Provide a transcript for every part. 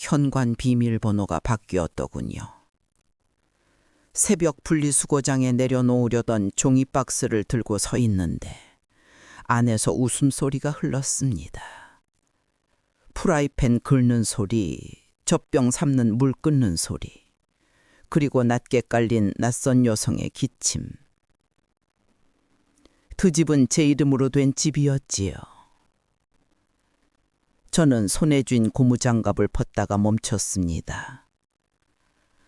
현관 비밀번호가 바뀌었더군요. 새벽 분리수거장에 내려놓으려던 종이 박스를 들고 서 있는데 안에서 웃음소리가 흘렀습니다. 프라이팬 긁는 소리, 젖병 삶는 물 끓는 소리, 그리고 낮게 깔린 낯선 여성의 기침. 그 집은 제 이름으로 된 집이었지요. 저는 손에 쥔 고무장갑을 벗다가 멈췄습니다.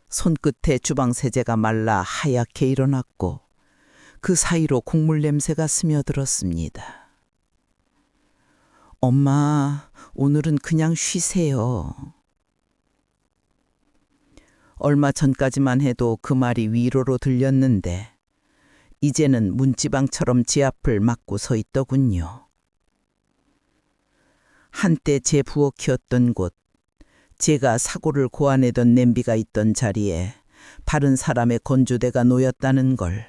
손끝에 주방 세제가 말라 하얗게 일어났고 그 사이로 국물 냄새가 스며들었습니다. 엄마, 오늘은 그냥 쉬세요. 얼마 전까지만 해도 그 말이 위로로 들렸는데 이제는 문지방처럼 제 앞을 막고 서 있더군요. 한때 제 부엌이었던 곳, 제가 사고를 고아내던 냄비가 있던 자리에 다른 사람의 건조대가 놓였다는 걸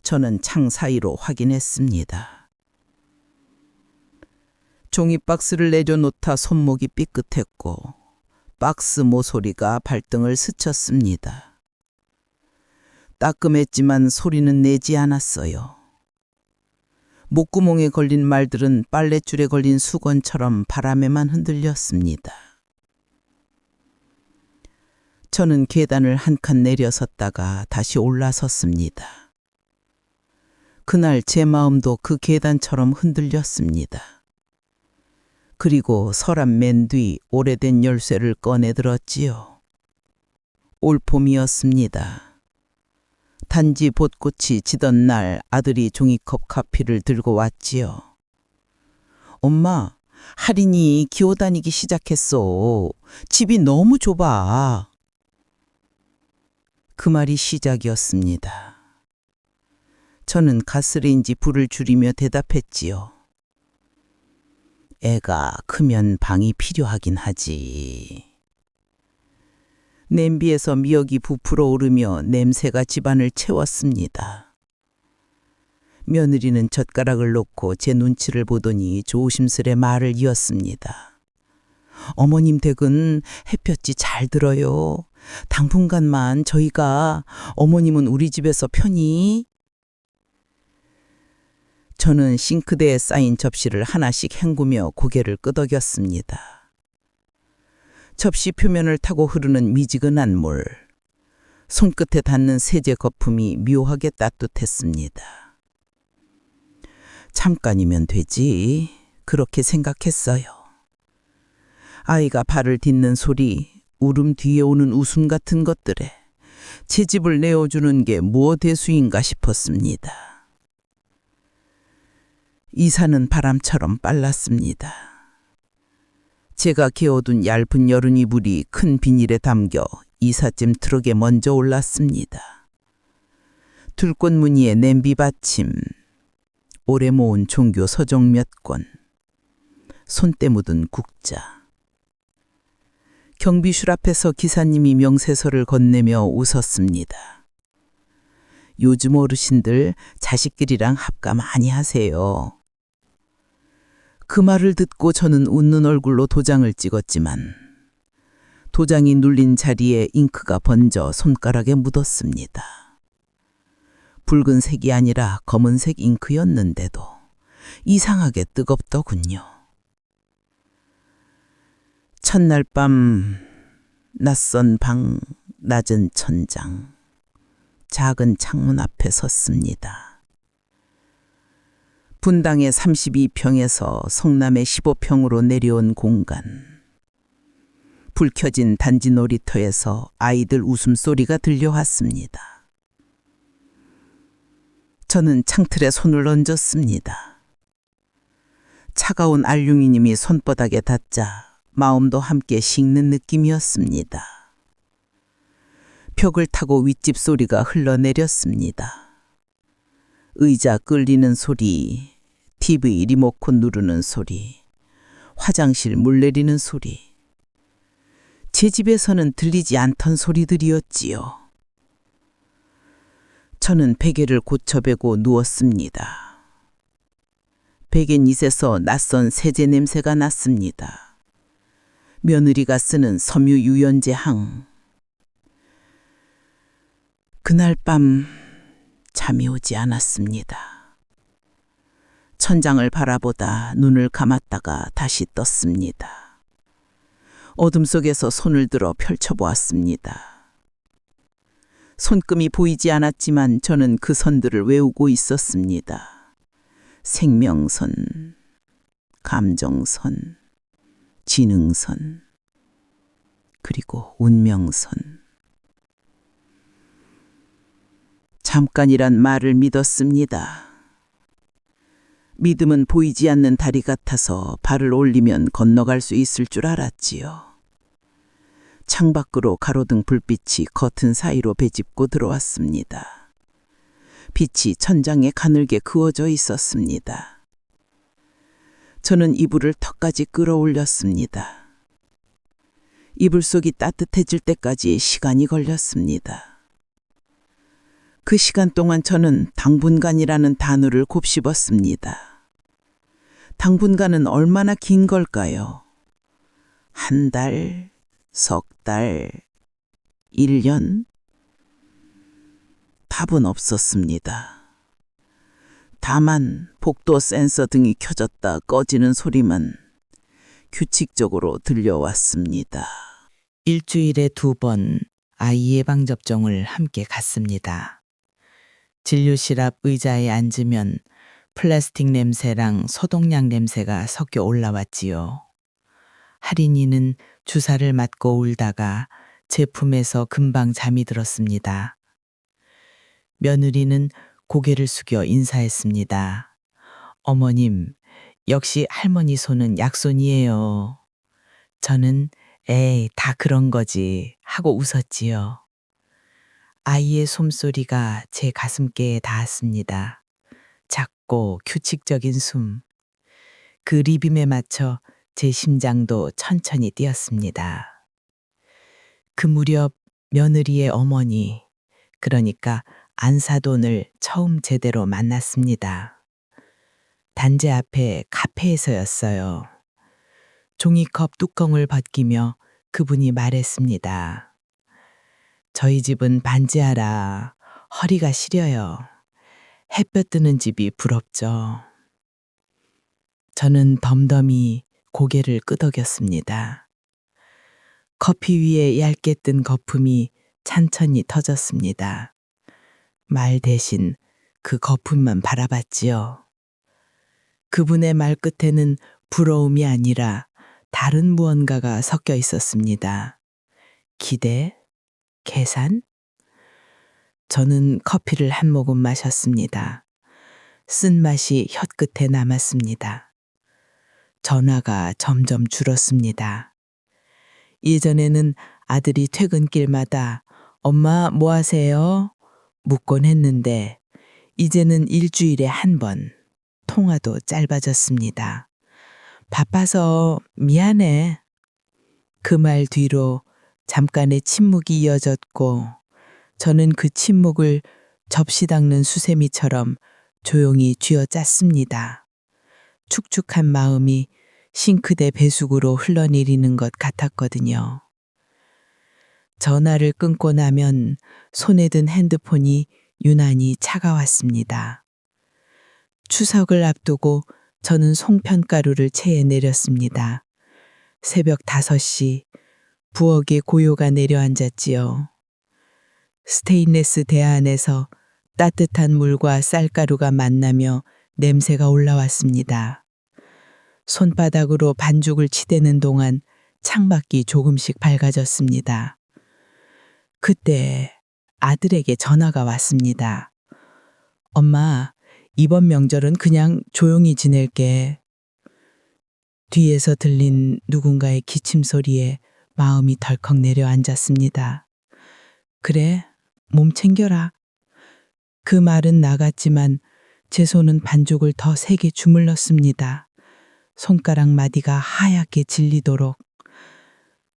저는 창 사이로 확인했습니다. 종이 박스를 내려놓다 손목이 삐끗했고 박스 모서리가 발등을 스쳤습니다. 따끔했지만 소리는 내지 않았어요. 목구멍에 걸린 말들은 빨랫줄에 걸린 수건처럼 바람에만 흔들렸습니다. 저는 계단을 한 칸 내려섰다가 다시 올라섰습니다. 그날 제 마음도 그 계단처럼 흔들렸습니다. 그리고 서랍 맨 뒤 오래된 열쇠를 꺼내 들었지요. 올 봄이었습니다. 단지 벚꽃이 지던 날 아들이 종이컵 커피를 들고 왔지요. 엄마, 할인이 기어다니기 시작했어. 집이 너무 좁아. 그 말이 시작이었습니다. 저는 가스레인지 불을 줄이며 대답했지요. 애가 크면 방이 필요하긴 하지. 냄비에서 미역이 부풀어 오르며 냄새가 집안을 채웠습니다. 며느리는 젓가락을 놓고 제 눈치를 보더니 조심스레 말을 이었습니다. 어머님 댁은 햇볕이 잘 들어요. 당분간만 저희가 어머님은 우리 집에서 편히. 저는 싱크대에 쌓인 접시를 하나씩 헹구며 고개를 끄덕였습니다. 접시 표면을 타고 흐르는 미지근한 물, 손끝에 닿는 세제 거품이 묘하게 따뜻했습니다. 잠깐이면 되지, 그렇게 생각했어요. 아이가 발을 딛는 소리, 울음 뒤에 오는 웃음 같은 것들에 제 집을 내어주는 게 무엇 대수인가 싶었습니다. 이사는 바람처럼 빨랐습니다. 제가 개어둔 얇은 여름 이불이 큰 비닐에 담겨 이삿짐 트럭에 먼저 올랐습니다. 들꽃 무늬의 냄비 받침, 오래 모은 종교 서적 몇 권, 손때 묻은 국자. 경비실 앞에서 기사님이 명세서를 건네며 웃었습니다. 요즘 어르신들 자식들이랑 합가 많이 하세요. 그 말을 듣고 저는 웃는 얼굴로 도장을 찍었지만 도장이 눌린 자리에 잉크가 번져 손가락에 묻었습니다. 붉은색이 아니라 검은색 잉크였는데도 이상하게 뜨겁더군요. 첫날 밤, 낯선 방, 낮은 천장, 작은 창문 앞에 섰습니다. 분당의 32평에서 성남의 15평으로 내려온 공간. 불 켜진 단지 놀이터에서 아이들 웃음소리가 들려왔습니다. 저는 창틀에 손을 얹었습니다. 차가운 알루미늄이 손바닥에 닿자 마음도 함께 식는 느낌이었습니다. 벽을 타고 윗집 소리가 흘러내렸습니다. 의자 끌리는 소리, TV 리모컨 누르는 소리, 화장실 물 내리는 소리. 제 집에서는 들리지 않던 소리들이었지요. 저는 베개를 고쳐베고 누웠습니다. 베갯 밑에서 낯선 세제 냄새가 났습니다. 며느리가 쓰는 섬유 유연제항. 그날 밤 잠이 오지 않았습니다. 천장을 바라보다 눈을 감았다가 다시 떴습니다. 어둠 속에서 손을 들어 펼쳐보았습니다. 손금이 보이지 않았지만 저는 그 선들을 외우고 있었습니다. 생명선, 감정선, 지능선, 그리고 운명선. 잠깐이란 말을 믿었습니다. 믿음은 보이지 않는 다리 같아서 발을 올리면 건너갈 수 있을 줄 알았지요. 창밖으로 가로등 불빛이 커튼 사이로 배집고 들어왔습니다. 빛이 천장에 가늘게 그어져 있었습니다. 저는 이불을 턱까지 끌어올렸습니다. 이불 속이 따뜻해질 때까지 시간이 걸렸습니다. 그 시간 동안 저는 당분간이라는 단어를 곱씹었습니다. 당분간은 얼마나 긴 걸까요? 한 달, 석 달, 1년? 답은 없었습니다. 다만 복도 센서 등이 켜졌다 꺼지는 소리만 규칙적으로 들려왔습니다. 일주일에 2번 아이 예방접종을 함께 갔습니다. 진료실 앞 의자에 앉으면 플라스틱 냄새랑 소독약 냄새가 섞여 올라왔지요. 할인이는 주사를 맞고 울다가 제품에서 금방 잠이 들었습니다. 며느리는 고개를 숙여 인사했습니다. 어머님, 역시 할머니 손은 약손이에요. 저는 에이, 다 그런 거지 하고 웃었지요. 아이의 숨소리가 제 가슴께에 닿았습니다. 작고 규칙적인 숨. 그 리듬에 맞춰 제 심장도 천천히 뛰었습니다. 그 무렵 며느리의 어머니, 그러니까 안사돈을 처음 제대로 만났습니다. 단지 앞에 카페에서였어요. 종이컵 뚜껑을 벗기며 그분이 말했습니다. 저희 집은 반지하라. 허리가 시려요. 햇볕 드는 집이 부럽죠. 저는 덤덤히 고개를 끄덕였습니다. 커피 위에 얇게 뜬 거품이 찬찬히 터졌습니다. 말 대신 그 거품만 바라봤지요. 그분의 말끝에는 부러움이 아니라 다른 무언가가 섞여 있었습니다. 기대? 계산? 저는 커피를 한 모금 마셨습니다. 쓴맛이 혀끝에 남았습니다. 전화가 점점 줄었습니다. 예전에는 아들이 퇴근길마다 엄마 뭐 하세요? 묻곤 했는데 이제는 일주일에 한 번, 통화도 짧아졌습니다. 바빠서 미안해. 그 말 뒤로 잠깐의 침묵이 이어졌고 저는 그 침묵을 접시 닦는 수세미처럼 조용히 쥐어짰습니다. 축축한 마음이 싱크대 배수구로 흘러내리는 것 같았거든요. 전화를 끊고 나면 손에 든 핸드폰이 유난히 차가웠습니다. 추석을 앞두고 저는 송편가루를 체에 내렸습니다. 새벽 5시 부엌에 고요가 내려앉았지요. 스테인레스 대안에서 따뜻한 물과 쌀가루가 만나며 냄새가 올라왔습니다. 손바닥으로 반죽을 치대는 동안 창밖이 조금씩 밝아졌습니다. 그때 아들에게 전화가 왔습니다. 엄마, 이번 명절은 그냥 조용히 지낼게. 뒤에서 들린 누군가의 기침 소리에 마음이 덜컥 내려앉았습니다. 그래, 몸 챙겨라. 그 말은 나갔지만 제 손은 반죽을 더 세게 주물렀습니다. 손가락 마디가 하얗게 질리도록.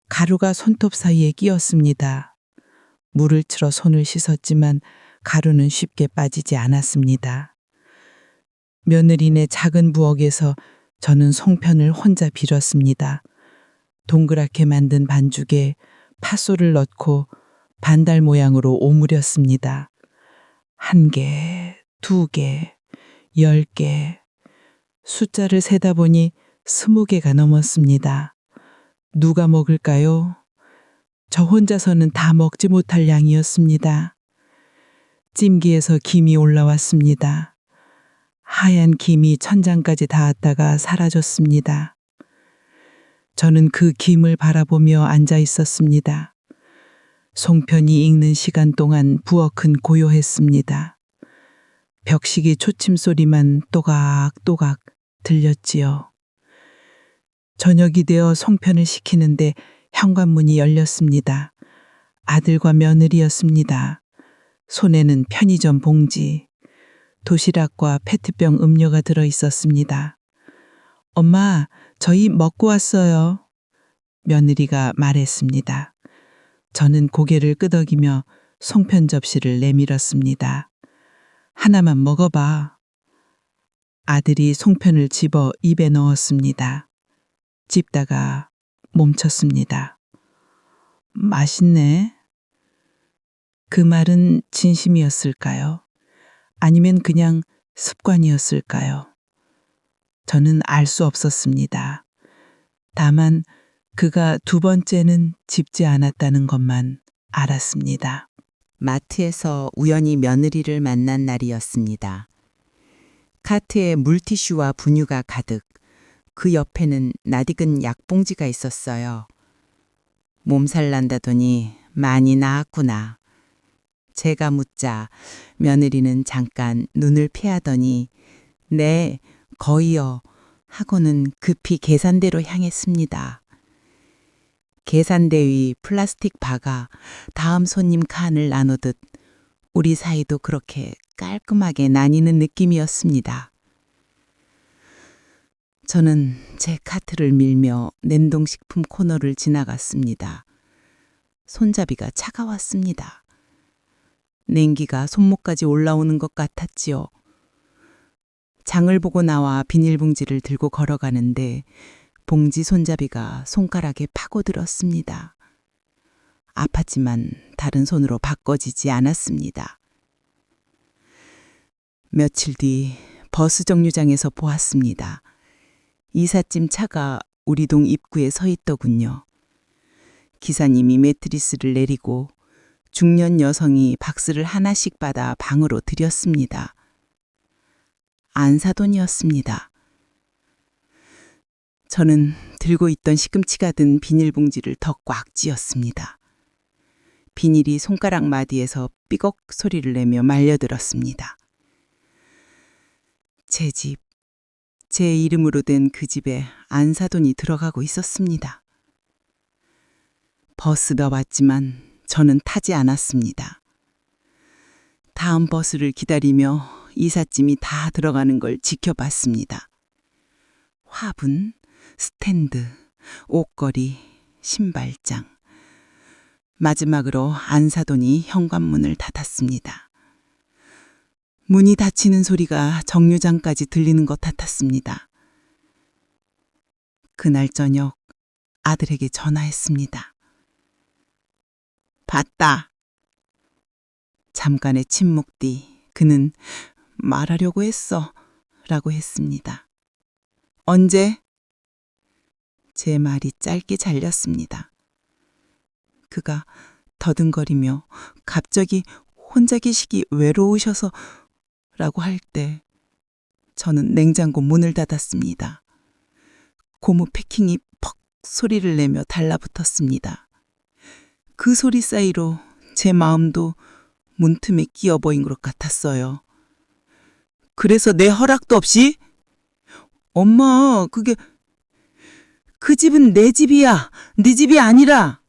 가루가 손톱 사이에 끼었습니다. 물을 틀어 손을 씻었지만 가루는 쉽게 빠지지 않았습니다. 며느리네 작은 부엌에서 저는 송편을 혼자 빌었습니다. 동그랗게 만든 반죽에 팥소를 넣고 반달 모양으로 오므렸습니다. 1개, 2개, 10개. 숫자를 세다 보니 20개가 넘었습니다. 누가 먹을까요? 저 혼자서는 다 먹지 못할 양이었습니다. 찜기에서 김이 올라왔습니다. 하얀 김이 천장까지 닿았다가 사라졌습니다. 저는 그 김을 바라보며 앉아 있었습니다. 송편이 익는 시간 동안 부엌은 고요했습니다. 벽시기 초침 소리만 또각또각 들렸지요. 저녁이 되어 송편을 식히는데 현관문이 열렸습니다. 아들과 며느리였습니다. 손에는 편의점 봉지, 도시락과 페트병 음료가 들어 있었습니다. 엄마, 저희 먹고 왔어요. 며느리가 말했습니다. 저는 고개를 끄덕이며 송편 접시를 내밀었습니다. 하나만 먹어봐. 아들이 송편을 집어 입에 넣었습니다. 집다가 멈췄습니다. 맛있네. 그 말은 진심이었을까요? 아니면 그냥 습관이었을까요? 저는 알 수 없었습니다. 다만 그가 2번째는 집지 않았다는 것만 알았습니다. 마트에서 우연히 며느리를 만난 날이었습니다. 카트에 물티슈와 분유가 가득, 그 옆에는 낯익은 약봉지가 있었어요. 몸살 난다더니 많이 나았구나. 제가 묻자 며느리는 잠깐 눈을 피하더니 네, 거의요 하고는 급히 계산대로 향했습니다. 계산대 위 플라스틱 바가 다음 손님 칸을 나누듯 우리 사이도 그렇게 깔끔하게 나뉘는 느낌이었습니다. 저는 제 카트를 밀며 냉동식품 코너를 지나갔습니다. 손잡이가 차가웠습니다. 냉기가 손목까지 올라오는 것 같았지요. 장을 보고 나와 비닐봉지를 들고 걸어가는데 봉지 손잡이가 손가락에 파고들었습니다. 아팠지만 다른 손으로 바꿔지지 않았습니다. 며칠 뒤 버스 정류장에서 보았습니다. 이삿짐 차가 우리 동 입구에 서 있더군요. 기사님이 매트리스를 내리고 중년 여성이 박스를 하나씩 받아 방으로 들였습니다. 안사돈이었습니다. 저는 들고 있던 시금치가 든 비닐봉지를 더 꽉 쥐었습니다. 비닐이 손가락 마디에서 삐걱 소리를 내며 말려들었습니다. 제 집, 제 이름으로 된 그 집에 안사돈이 들어가고 있었습니다. 버스가 왔지만 저는 타지 않았습니다. 다음 버스를 기다리며 이삿짐이 다 들어가는 걸 지켜봤습니다. 화분, 스탠드, 옷걸이, 신발장. 마지막으로 안사돈이 현관문을 닫았습니다. 문이 닫히는 소리가 정류장까지 들리는 것 같았습니다. 그날 저녁 아들에게 전화했습니다. 봤다. 잠깐의 침묵 뒤 그는 말하려고 했어 라고 했습니다. 언제? 제 말이 짧게 잘렸습니다. 그가 더듬거리며 갑자기 혼자 계시기 외로우셔서 라고 할 때 저는 냉장고 문을 닫았습니다. 고무 패킹이 퍽 소리를 내며 달라붙었습니다. 그 소리 사이로 제 마음도 문틈에 끼어 보인 것 같았어요. 그래서 내 허락도 없이? 엄마, 그 집은 내 집이야. 네 집이 아니라.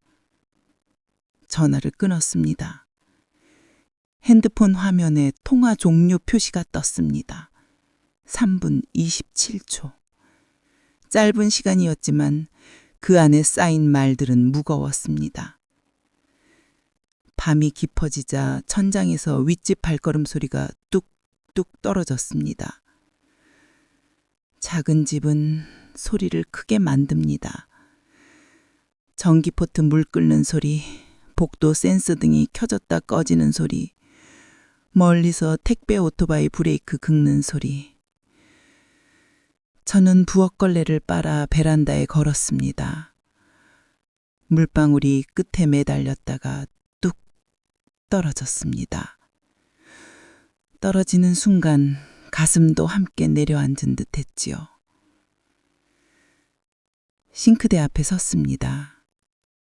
전화를 끊었습니다. 핸드폰 화면에 통화 종료 표시가 떴습니다. 3분 27초. 짧은 시간이었지만 그 안에 쌓인 말들은 무거웠습니다. 밤이 깊어지자 천장에서 윗집 발걸음 소리가 뚝뚝 떨어졌습니다. 작은 집은 소리를 크게 만듭니다. 전기포트 물 끓는 소리, 복도 센서 등이 켜졌다 꺼지는 소리, 멀리서 택배 오토바이 브레이크 긁는 소리. 저는 부엌걸레를 빨아 베란다에 걸었습니다. 물방울이 끝에 매달렸다가 뚝 떨어졌습니다. 떨어지는 순간 가슴도 함께 내려앉은 듯 했지요. 싱크대 앞에 섰습니다.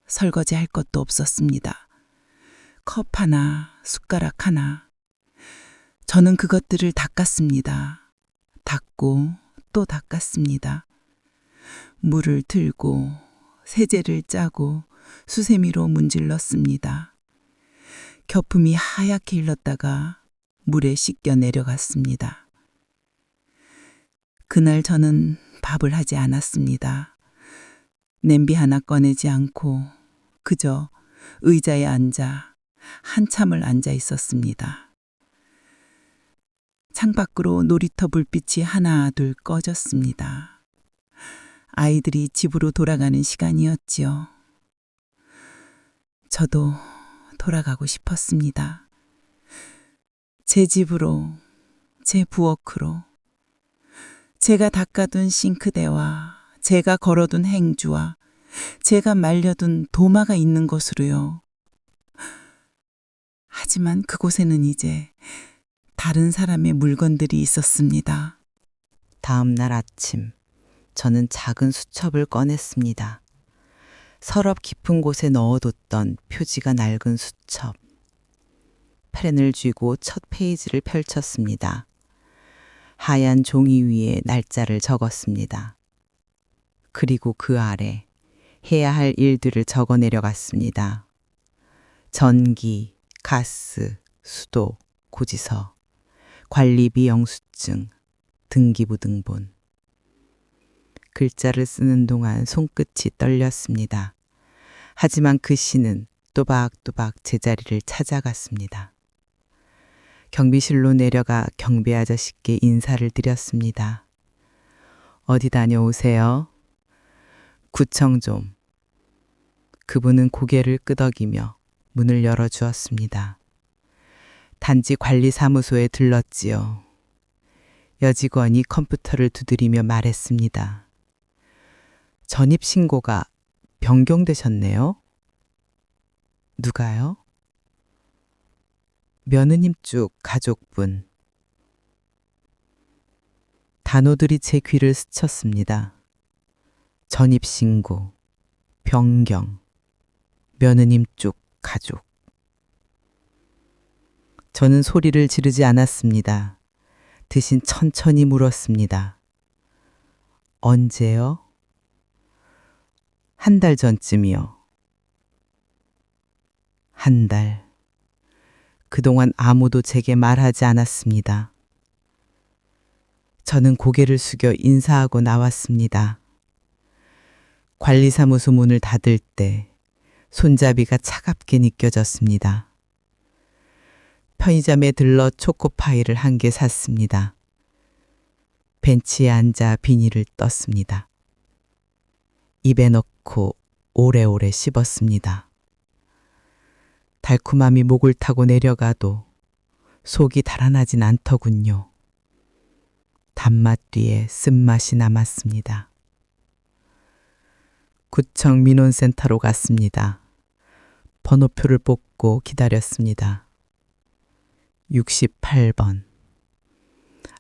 설거지 할 것도 없었습니다. 컵 하나, 숟가락 하나. 저는 그것들을 닦았습니다. 닦고 또 닦았습니다. 물을 들고 세제를 짜고 수세미로 문질렀습니다. 거품이 하얗게 일렀다가 물에 씻겨 내려갔습니다. 그날 저는 밥을 하지 않았습니다. 냄비 하나 꺼내지 않고 그저 의자에 앉아 한참을 앉아 있었습니다. 창밖으로 놀이터 불빛이 하나 둘 꺼졌습니다. 아이들이 집으로 돌아가는 시간이었지요. 저도 돌아가고 싶었습니다. 제 집으로, 제 부엌으로, 제가 닦아둔 싱크대와 제가 걸어둔 행주와 제가 말려둔 도마가 있는 곳으로요. 하지만 그곳에는 이제 다른 사람의 물건들이 있었습니다. 다음 날 아침, 저는 작은 수첩을 꺼냈습니다. 서랍 깊은 곳에 넣어뒀던 표지가 낡은 수첩. 펜을 쥐고 첫 페이지를 펼쳤습니다. 하얀 종이 위에 날짜를 적었습니다. 그리고 그 아래 해야 할 일들을 적어 내려갔습니다. 전기, 가스, 수도, 고지서, 관리비 영수증, 등기부 등본. 글자를 쓰는 동안 손끝이 떨렸습니다. 하지만 글씨는 또박또박 제자리를 찾아갔습니다. 경비실로 내려가 경비 아저씨께 인사를 드렸습니다. 어디 다녀오세요? 구청 좀. 그분은 고개를 끄덕이며 문을 열어주었습니다. 단지 관리사무소에 들렀지요. 여직원이 컴퓨터를 두드리며 말했습니다. 전입신고가 변경되셨네요? 누가요? 며느님 쪽 가족분. 단어들이 제 귀를 스쳤습니다. 전입신고, 변경, 며느님 쪽 가족. 저는 소리를 지르지 않았습니다. 대신 천천히 물었습니다. 언제요? 한 달 전쯤이요. 한 달. 그동안 아무도 제게 말하지 않았습니다. 저는 고개를 숙여 인사하고 나왔습니다. 관리사무소 문을 닫을 때 손잡이가 차갑게 느껴졌습니다. 편의점에 들러 초코파이를 한 개 샀습니다. 벤치에 앉아 비닐을 떴습니다. 입에 넣고 오래오래 씹었습니다. 달콤함이 목을 타고 내려가도 속이 달아나진 않더군요. 단맛 뒤에 쓴맛이 남았습니다. 구청 민원센터로 갔습니다. 번호표를 뽑고 기다렸습니다. 68번.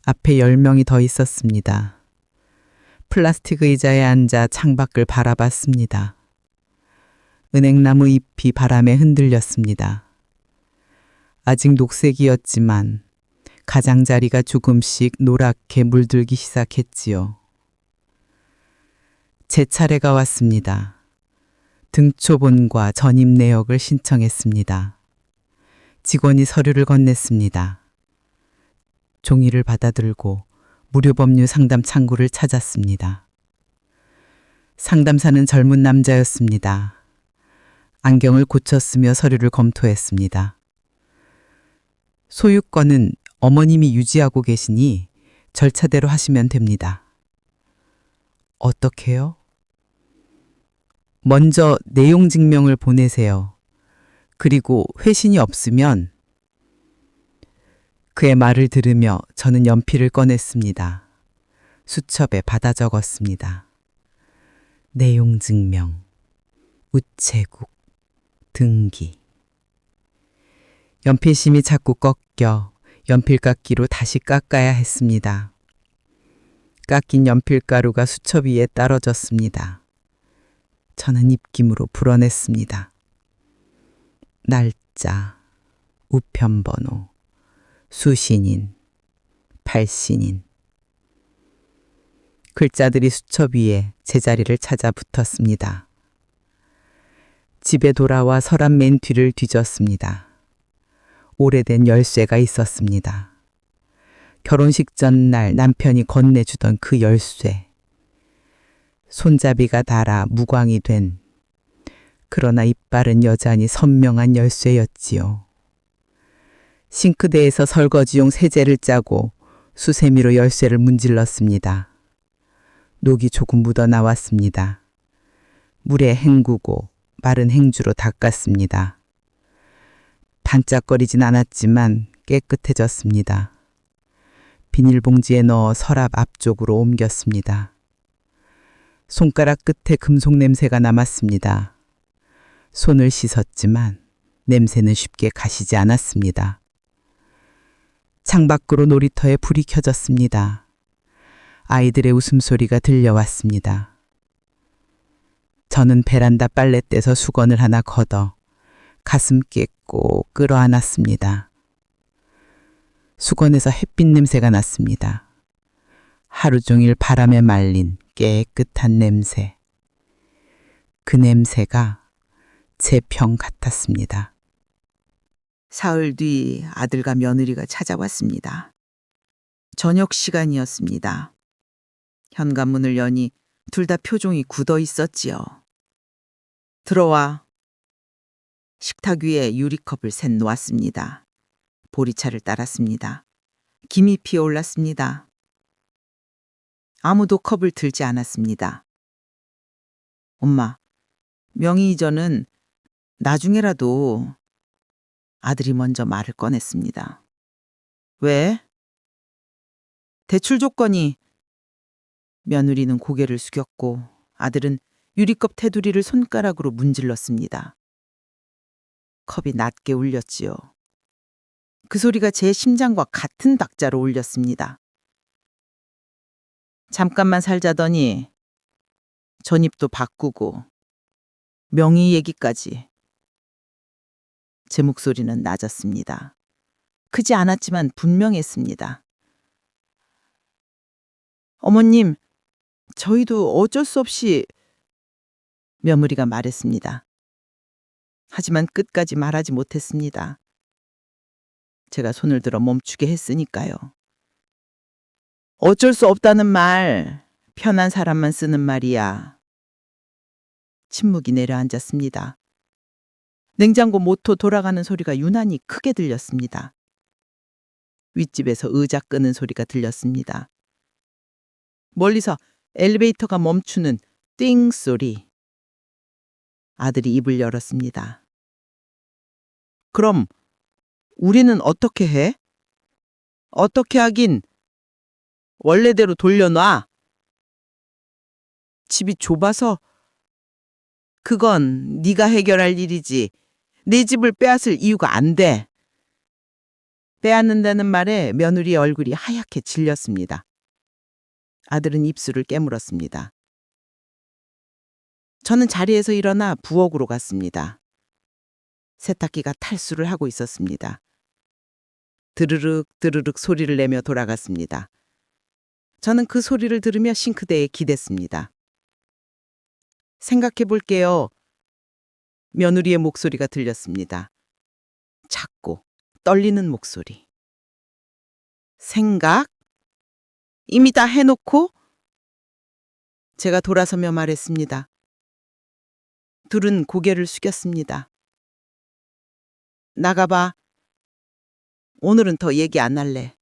앞에 10명이 더 있었습니다. 플라스틱 의자에 앉아 창밖을 바라봤습니다. 은행나무 잎이 바람에 흔들렸습니다. 아직 녹색이었지만 가장자리가 조금씩 노랗게 물들기 시작했지요. 제 차례가 왔습니다. 등초본과 전입 내역을 신청했습니다. 직원이 서류를 건넸습니다. 종이를 받아들고 무료법률 상담 창구를 찾았습니다. 상담사는 젊은 남자였습니다. 안경을 고쳤으며 서류를 검토했습니다. 소유권은 어머님이 유지하고 계시니 절차대로 하시면 됩니다. 어떻게요? 먼저 내용 증명을 보내세요. 그리고 회신이 없으면 그의 말을 들으며 저는 연필을 꺼냈습니다. 수첩에 받아 적었습니다. 내용 증명, 우체국, 등기. 연필심이 자꾸 꺾여 연필깎이로 다시 깎아야 했습니다. 깎인 연필가루가 수첩 위에 떨어졌습니다. 저는 입김으로 불어냈습니다. 날짜, 우편번호, 수신인, 발신인. 글자들이 수첩 위에 제자리를 찾아 붙었습니다. 집에 돌아와 서랍 맨 뒤를 뒤졌습니다. 오래된 열쇠가 있었습니다. 결혼식 전날 남편이 건네주던 그 열쇠. 손잡이가 닳아 무광이 된, 그러나 이빨은 여전히 선명한 열쇠였지요. 싱크대에서 설거지용 세제를 짜고 수세미로 열쇠를 문질렀습니다. 녹이 조금 묻어 나왔습니다. 물에 헹구고 마른 행주로 닦았습니다. 반짝거리진 않았지만 깨끗해졌습니다. 비닐봉지에 넣어 서랍 앞쪽으로 옮겼습니다. 손가락 끝에 금속 냄새가 남았습니다. 손을 씻었지만 냄새는 쉽게 가시지 않았습니다. 창밖으로 놀이터에 불이 켜졌습니다. 아이들의 웃음소리가 들려왔습니다. 저는 베란다 빨랫대에서 수건을 하나 걷어 가슴께 꼭 끌어안았습니다. 수건에서 햇빛 냄새가 났습니다. 하루 종일 바람에 말린 깨끗한 냄새. 그 냄새가 제 편 같았습니다. 사흘 뒤 아들과 며느리가 찾아왔습니다. 저녁 시간이었습니다. 현관문을 여니 둘 다 표정이 굳어 있었지요. 들어와. 식탁 위에 유리컵을 셋 놓았습니다. 보리차를 따랐습니다. 김이 피어올랐습니다. 아무도 컵을 들지 않았습니다. 엄마, 명의 이전은 나중에라도. 아들이 먼저 말을 꺼냈습니다. 왜? 대출 조건이. 며느리는 고개를 숙였고 아들은 유리컵 테두리를 손가락으로 문질렀습니다. 컵이 낮게 울렸지요. 그 소리가 제 심장과 같은 박자로 울렸습니다. 잠깐만 살자더니 전입도 바꾸고 명의 얘기까지. 제 목소리는 낮았습니다. 크지 않았지만 분명했습니다. 어머님, 저희도 어쩔 수 없이. 며느리가 말했습니다. 하지만 끝까지 말하지 못했습니다. 제가 손을 들어 멈추게 했으니까요. 어쩔 수 없다는 말, 편한 사람만 쓰는 말이야. 침묵이 내려앉았습니다. 냉장고 모터 돌아가는 소리가 유난히 크게 들렸습니다. 윗집에서 의자 끄는 소리가 들렸습니다. 멀리서 엘리베이터가 멈추는 띵 소리. 아들이 입을 열었습니다. 그럼 우리는 어떻게 해? 어떻게 하긴. 원래대로 돌려놔. 집이 좁아서. 그건 네가 해결할 일이지. 내 집을 빼앗을 이유가 안 돼. 빼앗는다는 말에 며느리의 얼굴이 하얗게 질렸습니다. 아들은 입술을 깨물었습니다. 저는 자리에서 일어나 부엌으로 갔습니다. 세탁기가 탈수를 하고 있었습니다. 드르륵 드르륵 소리를 내며 돌아갔습니다. 저는 그 소리를 들으며 싱크대에 기댔습니다. 생각해 볼게요. 며느리의 목소리가 들렸습니다. 작고 떨리는 목소리. 생각? 이미 다 해놓고? 제가 돌아서며 말했습니다. 둘은 고개를 숙였습니다. 나가봐. 오늘은 더 얘기 안 할래.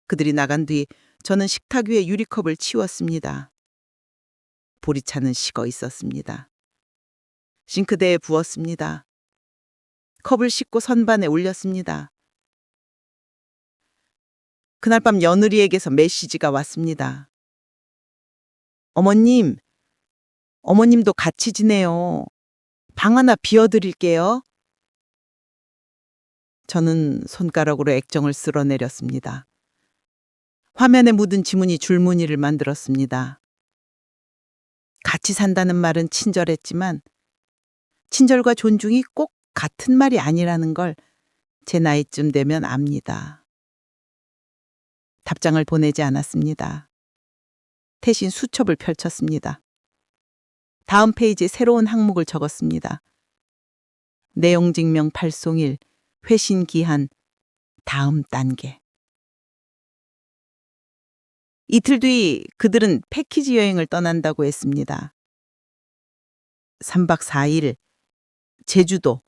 그들이 나간 뒤 저는 식탁 위에 유리컵을 치웠습니다. 보리차는 식어 있었습니다. 싱크대에 부었습니다. 컵을 씻고 선반에 올렸습니다. 그날 밤 며느리에게서 메시지가 왔습니다. 어머님, 어머님도 같이 지내요. 방 하나 비워드릴게요. 저는 손가락으로 액정을 쓸어내렸습니다. 화면에 묻은 지문이 줄무늬를 만들었습니다. 같이 산다는 말은 친절했지만 친절과 존중이 꼭 같은 말이 아니라는 걸 제 나이쯤 되면 압니다. 답장을 보내지 않았습니다. 대신 수첩을 펼쳤습니다. 다음 페이지에 새로운 항목을 적었습니다. 내용 증명 발송일, 회신 기한, 다음 단계. 이틀 뒤 그들은 패키지 여행을 떠난다고 했습니다. 3박 4일, 제주도.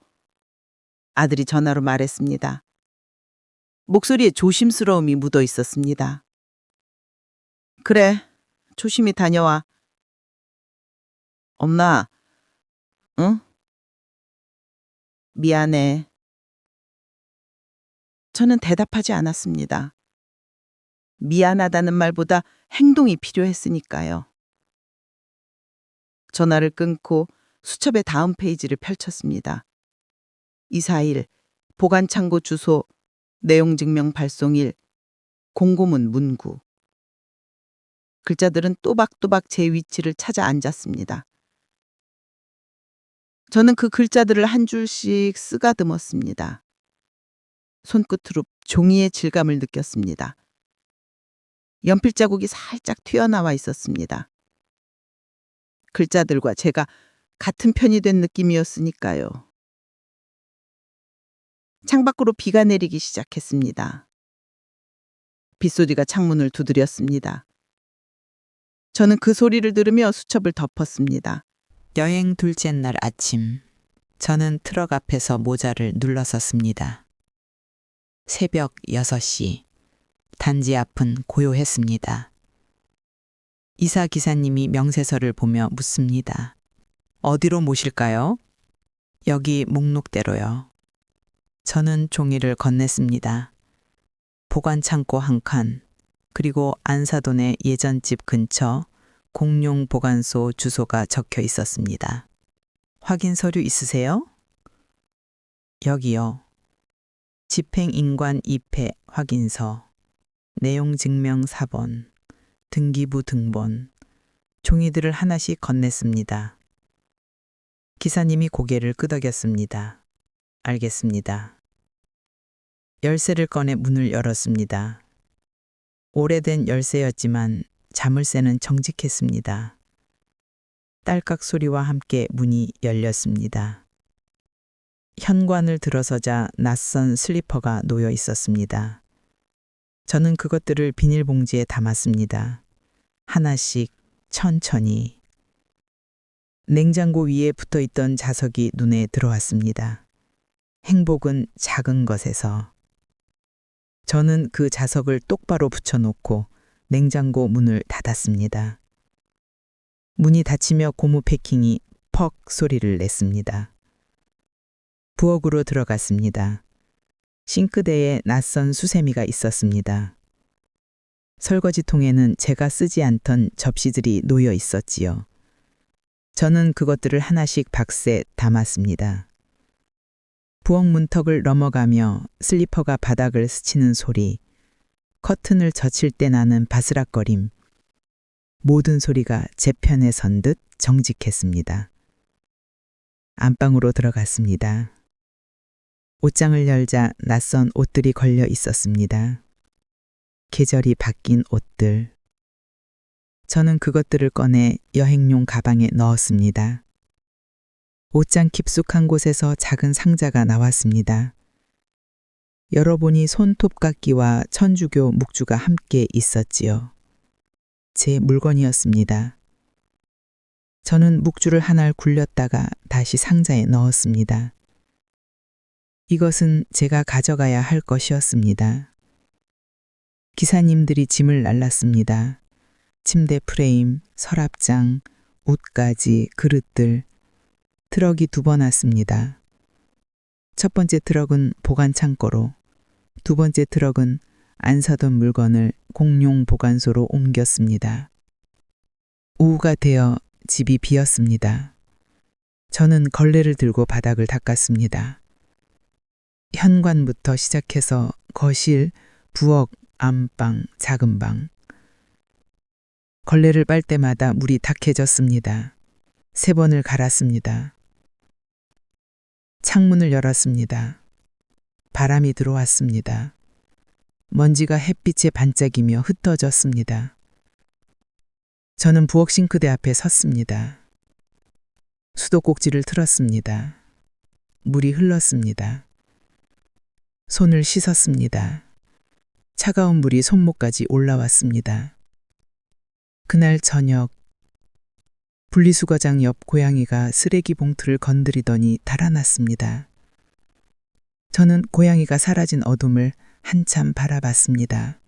아들이 전화로 말했습니다. 목소리에 조심스러움이 묻어 있었습니다. 그래, 조심히 다녀와. 엄마, 응? 미안해. 저는 대답하지 않았습니다. 미안하다는 말보다 행동이 필요했으니까요. 전화를 끊고 수첩의 다음 페이지를 펼쳤습니다. 241, 보관창고 주소, 내용증명 발송일, 공고문 문구. 글자들은 또박또박 제 위치를 찾아 앉았습니다. 저는 그 글자들을 한 줄씩 쓰다듬었습니다. 손끝으로 종이의 질감을 느꼈습니다. 연필 자국이 살짝 튀어나와 있었습니다. 글자들과 제가 같은 편이 된 느낌이었으니까요. 창밖으로 비가 내리기 시작했습니다. 빗소리가 창문을 두드렸습니다. 저는 그 소리를 들으며 수첩을 덮었습니다. 여행 둘째 날 아침, 저는 트럭 앞에서 모자를 눌러섰습니다. 새벽 6시, 단지 앞은 고요했습니다. 이사 기사님이 명세서를 보며 묻습니다. 어디로 모실까요? 여기 목록대로요. 저는 종이를 건넸습니다. 보관창고 한 칸, 그리고 안사돈의 예전 집 근처 공용 보관소 주소가 적혀 있었습니다. 확인 서류 있으세요? 여기요. 집행인관 입회 확인서, 내용 증명 4번, 등기부 등본, 종이들을 하나씩 건넸습니다. 기사님이 고개를 끄덕였습니다. 알겠습니다. 열쇠를 꺼내 문을 열었습니다. 오래된 열쇠였지만 자물쇠는 정직했습니다. 딸깍 소리와 함께 문이 열렸습니다. 현관을 들어서자 낯선 슬리퍼가 놓여 있었습니다. 저는 그것들을 비닐봉지에 담았습니다. 하나씩 천천히. 냉장고 위에 붙어있던 자석이 눈에 들어왔습니다. 행복은 작은 것에서. 저는 그 자석을 똑바로 붙여놓고 냉장고 문을 닫았습니다. 문이 닫히며 고무 패킹이 퍽 소리를 냈습니다. 부엌으로 들어갔습니다. 싱크대에 낯선 수세미가 있었습니다. 설거지통에는 제가 쓰지 않던 접시들이 놓여 있었지요. 저는 그것들을 하나씩 박스에 담았습니다. 부엌 문턱을 넘어가며 슬리퍼가 바닥을 스치는 소리, 커튼을 젖힐 때 나는 바스락거림, 모든 소리가 제 편에 선 듯 정직했습니다. 안방으로 들어갔습니다. 옷장을 열자 낯선 옷들이 걸려 있었습니다. 계절이 바뀐 옷들. 저는 그것들을 꺼내 여행용 가방에 넣었습니다. 옷장 깊숙한 곳에서 작은 상자가 나왔습니다. 열어보니 손톱깎이와 천주교 묵주가 함께 있었지요. 제 물건이었습니다. 저는 묵주를 하나를 굴렸다가 다시 상자에 넣었습니다. 이것은 제가 가져가야 할 것이었습니다. 기사님들이 짐을 날랐습니다. 침대 프레임, 서랍장, 옷가지, 그릇들, 트럭이 2번 왔습니다. 첫 번째 트럭은 보관 창고로, 두 번째 트럭은 안 사던 물건을 공용 보관소로 옮겼습니다. 오후가 되어 집이 비었습니다. 저는 걸레를 들고 바닥을 닦았습니다. 현관부터 시작해서 거실, 부엌, 안방, 작은 방. 걸레를 빨 때마다 물이 탁해졌습니다. 3번을 갈았습니다. 창문을 열었습니다. 바람이 들어왔습니다. 먼지가 햇빛에 반짝이며 흩어졌습니다. 저는 부엌 싱크대 앞에 섰습니다. 수도꼭지를 틀었습니다. 물이 흘렀습니다. 손을 씻었습니다. 차가운 물이 손목까지 올라왔습니다. 그날 저녁, 분리수거장 옆 고양이가 쓰레기 봉투를 건드리더니 달아났습니다. 저는 고양이가 사라진 어둠을 한참 바라봤습니다.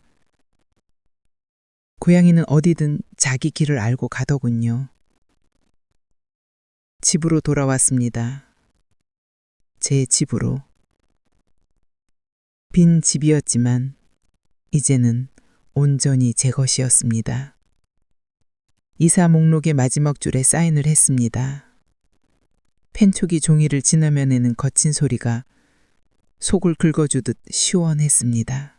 고양이는 어디든 자기 길을 알고 가더군요. 집으로 돌아왔습니다. 제 집으로. 빈 집이었지만 이제는 온전히 제 것이었습니다. 이사 목록의 마지막 줄에 사인을 했습니다. 펜촉이 종이를 지나며내는 거친 소리가 속을 긁어주듯 시원했습니다.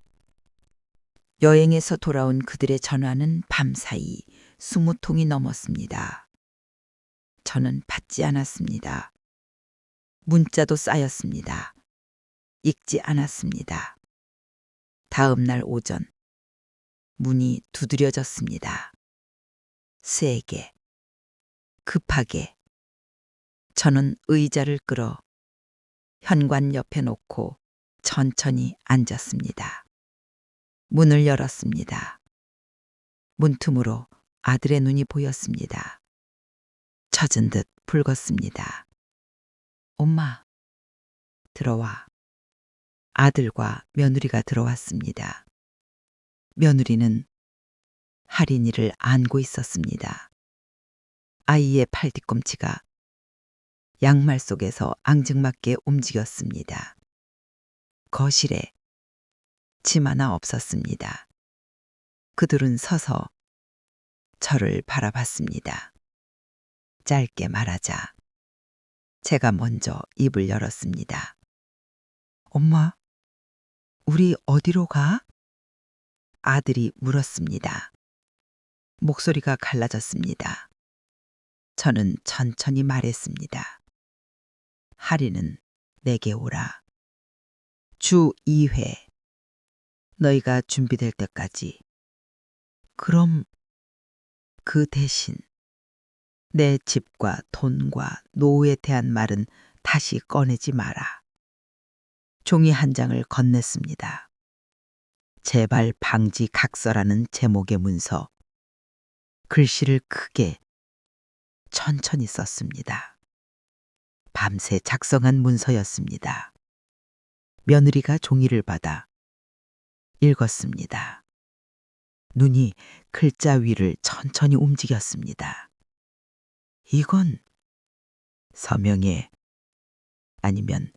여행에서 돌아온 그들의 전화는 밤사이 20통이 넘었습니다. 저는 받지 않았습니다. 문자도 쌓였습니다. 읽지 않았습니다. 다음 날 오전, 문이 두드려졌습니다. 세게, 급하게. 저는 의자를 끌어 현관 옆에 놓고 천천히 앉았습니다. 문을 열었습니다. 문틈으로 아들의 눈이 보였습니다. 젖은 듯 붉었습니다. 엄마, 들어와. 아들과 며느리가 들어왔습니다. 며느리는 할인이를 안고 있었습니다. 아이의 팔뒤꿈치가 양말 속에서 앙증맞게 움직였습니다. 거실에 침 하나 없었습니다. 그들은 서서 저를 바라봤습니다. 짧게 말하자 제가 먼저 입을 열었습니다. 엄마, 우리 어디로 가? 아들이 물었습니다. 목소리가 갈라졌습니다. 저는 천천히 말했습니다. 할인은 내게 오라. 주 2회. 너희가 준비될 때까지. 그럼 그 대신 내 집과 돈과 노후에 대한 말은 다시 꺼내지 마라. 종이 한 장을 건넸습니다. 재발 방지 각서라는 제목의 문서. 글씨를 크게 천천히 썼습니다. 밤새 작성한 문서였습니다. 며느리가 종이를 받아 읽었습니다. 눈이 글자 위를 천천히 움직였습니다. 이건 서명해. 아니면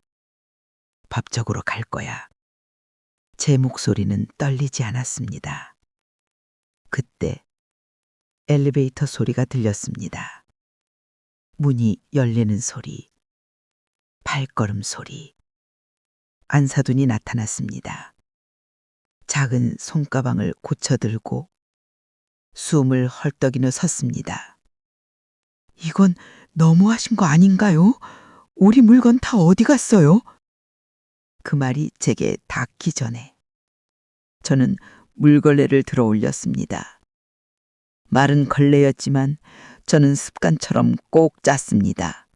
법적으로 갈 거야. 제 목소리는 떨리지 않았습니다. 그때 엘리베이터 소리가 들렸습니다. 문이 열리는 소리, 발걸음 소리. 안사돈이 나타났습니다. 작은 손가방을 고쳐들고 숨을 헐떡이며 섰습니다. 이건 너무하신 거 아닌가요? 우리 물건 다 어디 갔어요? 그 말이 제게 닿기 전에 저는 물걸레를 들어 올렸습니다. 말은 걸레였지만 저는 습관처럼 꼭 짰습니다.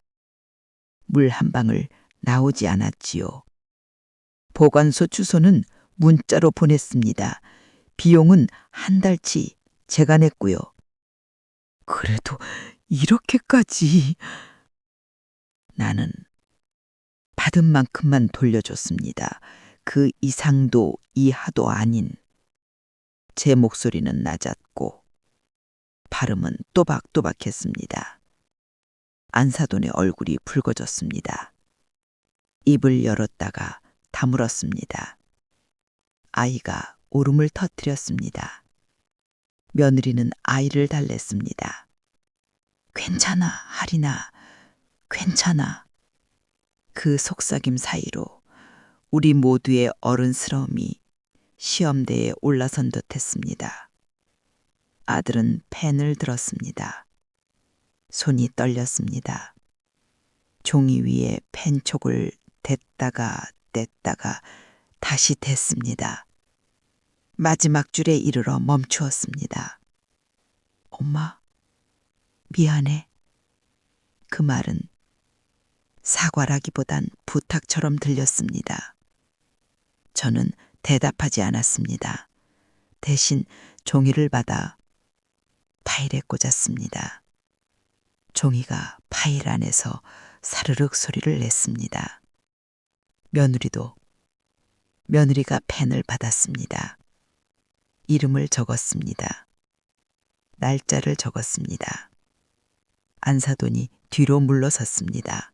물 한 방울 나오지 않았지요. 보관소 주소는 문자로 보냈습니다. 비용은 한 달치 제가 냈고요. 그래도 이렇게까지. 나는 받은 만큼만 돌려줬습니다. 그 이상도 이하도 아닌. 제 목소리는 낮았고 발음은 또박또박했습니다. 안사돈의 얼굴이 붉어졌습니다. 입을 열었다가 다물었습니다. 아이가 울음을 터뜨렸습니다. 며느리는 아이를 달랬습니다. 괜찮아, 하린아. 괜찮아. 그 속삭임 사이로 우리 모두의 어른스러움이 시험대에 올라선 듯했습니다. 아들은 펜을 들었습니다. 손이 떨렸습니다. 종이 위에 펜촉을 댔다가 뗐다가 다시 댔습니다. 마지막 줄에 이르러 멈추었습니다. 엄마, 미안해. 그 말은 사과라기보단 부탁처럼 들렸습니다. 저는 대답하지 않았습니다. 대신 종이를 받아 파일에 꽂았습니다. 종이가 파일 안에서 사르륵 소리를 냈습니다. 며느리가 펜을 받았습니다. 이름을 적었습니다. 날짜를 적었습니다. 안사돈이 뒤로 물러섰습니다.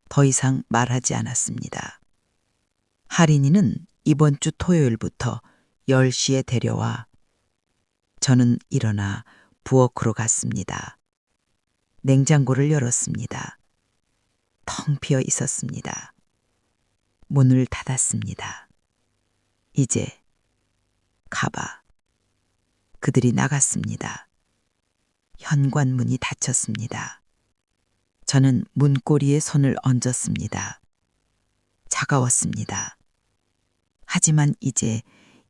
더 이상 말하지 않았습니다. 하린이는 이번 주 토요일부터 10시에 데려와 저는 일어나 부엌으로 갔습니다. 냉장고를 열었습니다. 텅 비어 있었습니다. 문을 닫았습니다. 이제 가봐. 그들이 나갔습니다. 현관문이 닫혔습니다. 저는 문고리에 손을 얹었습니다. 차가웠습니다. 하지만 이제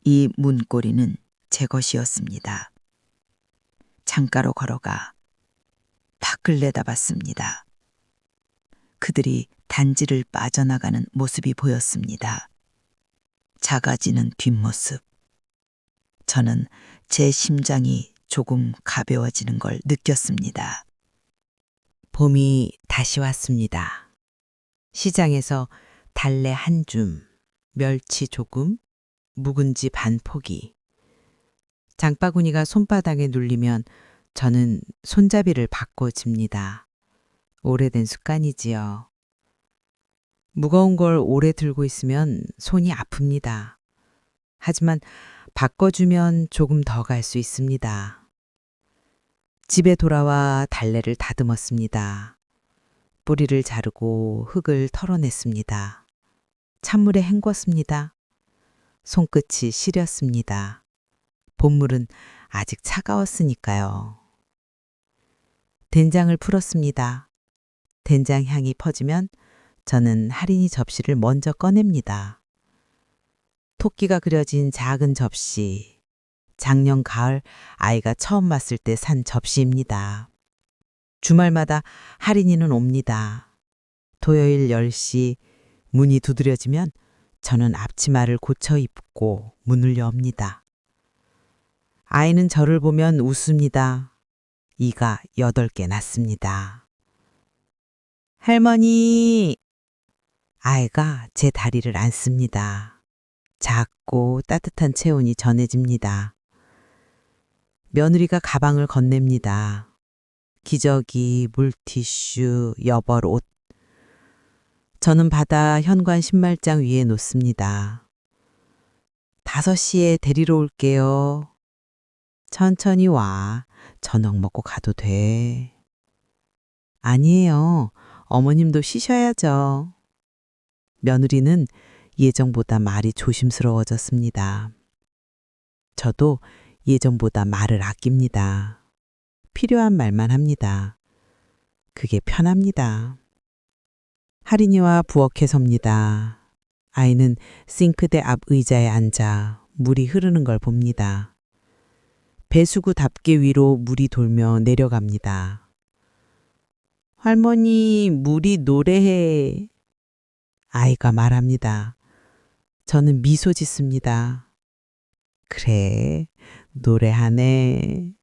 이 문고리는 제 것이었습니다. 창가로 걸어가 밖을 내다봤습니다. 그들이 단지를 빠져나가는 모습이 보였습니다. 작아지는 뒷모습. 저는 제 심장이 조금 가벼워지는 걸 느꼈습니다. 봄이 다시 왔습니다. 시장에서 달래 한 줌, 멸치 조금, 묵은지 반 포기. 장바구니가 손바닥에 눌리면 저는 손잡이를 바꿔줍니다. 오래된 습관이지요. 무거운 걸 오래 들고 있으면 손이 아픕니다. 하지만 바꿔주면 조금 더 갈 수 있습니다. 집에 돌아와 달래를 다듬었습니다. 뿌리를 자르고 흙을 털어냈습니다. 찬물에 헹궜습니다. 손끝이 시렸습니다. 봇물은 아직 차가웠으니까요. 된장을 풀었습니다. 된장 향이 퍼지면 저는 할인이 접시를 먼저 꺼냅니다. 토끼가 그려진 작은 접시, 작년 가을 아이가 처음 왔을 때 산 접시입니다. 주말마다 할인이는 옵니다. 토요일 10시 문이 두드려지면 저는 앞치마를 고쳐 입고 문을 엽니다. 아이는 저를 보면 웃습니다. 이가 8개 났습니다. 할머니! 아이가 제 다리를 안습니다. 작고 따뜻한 체온이 전해집니다. 며느리가 가방을 건넵니다. 기저귀, 물티슈, 여벌 옷. 저는 받아 현관 신발장 위에 놓습니다. 5시에 데리러 올게요. 천천히 와. 저녁 먹고 가도 돼. 아니에요. 어머님도 쉬셔야죠. 며느리는 예정보다 말이 조심스러워졌습니다. 저도 예전보다 말을 아낍니다. 필요한 말만 합니다. 그게 편합니다. 할인이와 부엌에 섭니다. 아이는 싱크대 앞 의자에 앉아 물이 흐르는 걸 봅니다. 배수구 덮개 위로 물이 돌며 내려갑니다. 할머니, 물이 노래해. 아이가 말합니다. 저는 미소 짓습니다. 그래, 노래하네.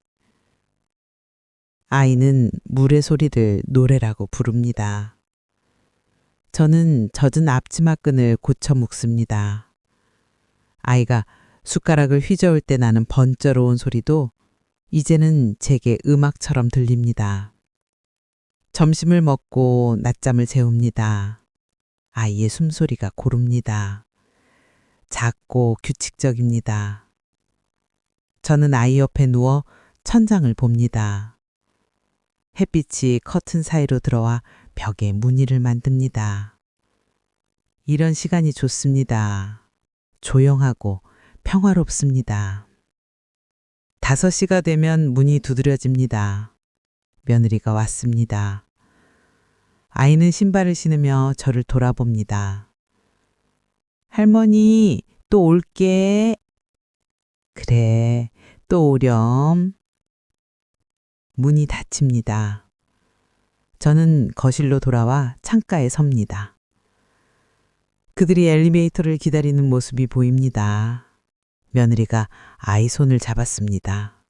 아이는 물의 소리를 노래라고 부릅니다. 저는 젖은 앞치마 끈을 고쳐 묶습니다. 아이가 숟가락을 휘저을 때 나는 번쩍어온 소리도 이제는 제게 음악처럼 들립니다. 점심을 먹고 낮잠을 재웁니다. 아이의 숨소리가 고릅니다. 작고 규칙적입니다. 저는 아이 옆에 누워 천장을 봅니다. 햇빛이 커튼 사이로 들어와 벽에 무늬를 만듭니다. 이런 시간이 좋습니다. 조용하고 평화롭습니다. 5시가 되면 문이 두드려집니다. 며느리가 왔습니다. 아이는 신발을 신으며 저를 돌아봅니다. 할머니, 또 올게. 그래, 또 오렴. 문이 닫힙니다. 저는 거실로 돌아와 창가에 섭니다. 그들이 엘리베이터를 기다리는 모습이 보입니다. 며느리가 아이 손을 잡았습니다.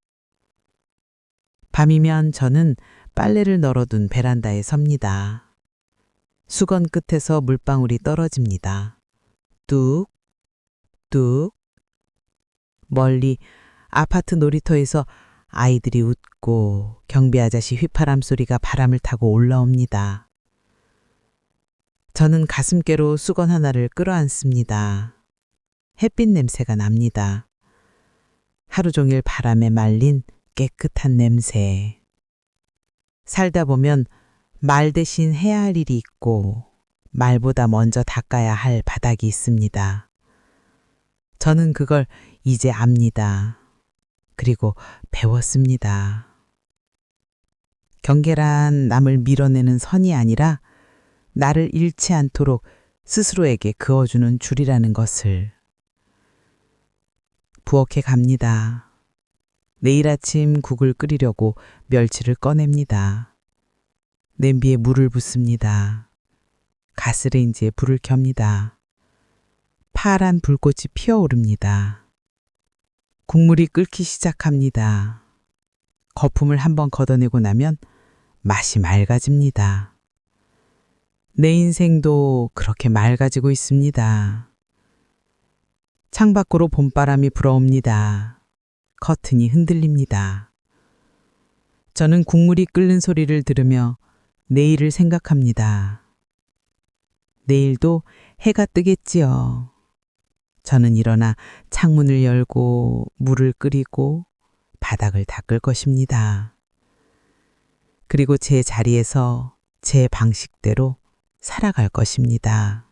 밤이면 저는 빨래를 널어둔 베란다에 섭니다. 수건 끝에서 물방울이 떨어집니다. 뚝, 뚝. 멀리 아파트 놀이터에서 아이들이 웃고 경비 아저씨 휘파람 소리가 바람을 타고 올라옵니다. 저는 가슴께로 수건 하나를 끌어안습니다. 햇빛 냄새가 납니다. 하루 종일 바람에 말린 깨끗한 냄새. 살다 보면 말 대신 해야 할 일이 있고 말보다 먼저 닦아야 할 바닥이 있습니다. 저는 그걸 이제 압니다. 그리고 배웠습니다. 경계란 남을 밀어내는 선이 아니라 나를 잃지 않도록 스스로에게 그어주는 줄이라는 것을. 부엌에 갑니다. 내일 아침 국을 끓이려고 멸치를 꺼냅니다. 냄비에 물을 붓습니다. 가스레인지에 불을 켭니다. 파란 불꽃이 피어오릅니다. 국물이 끓기 시작합니다. 거품을 한번 걷어내고 나면 맛이 맑아집니다. 내 인생도 그렇게 맑아지고 있습니다. 창밖으로 봄바람이 불어옵니다. 커튼이 흔들립니다. 저는 국물이 끓는 소리를 들으며 내일을 생각합니다. 내일도 해가 뜨겠지요. 저는 일어나 창문을 열고 물을 끓이고 바닥을 닦을 것입니다. 그리고 제 자리에서 제 방식대로 살아갈 것입니다.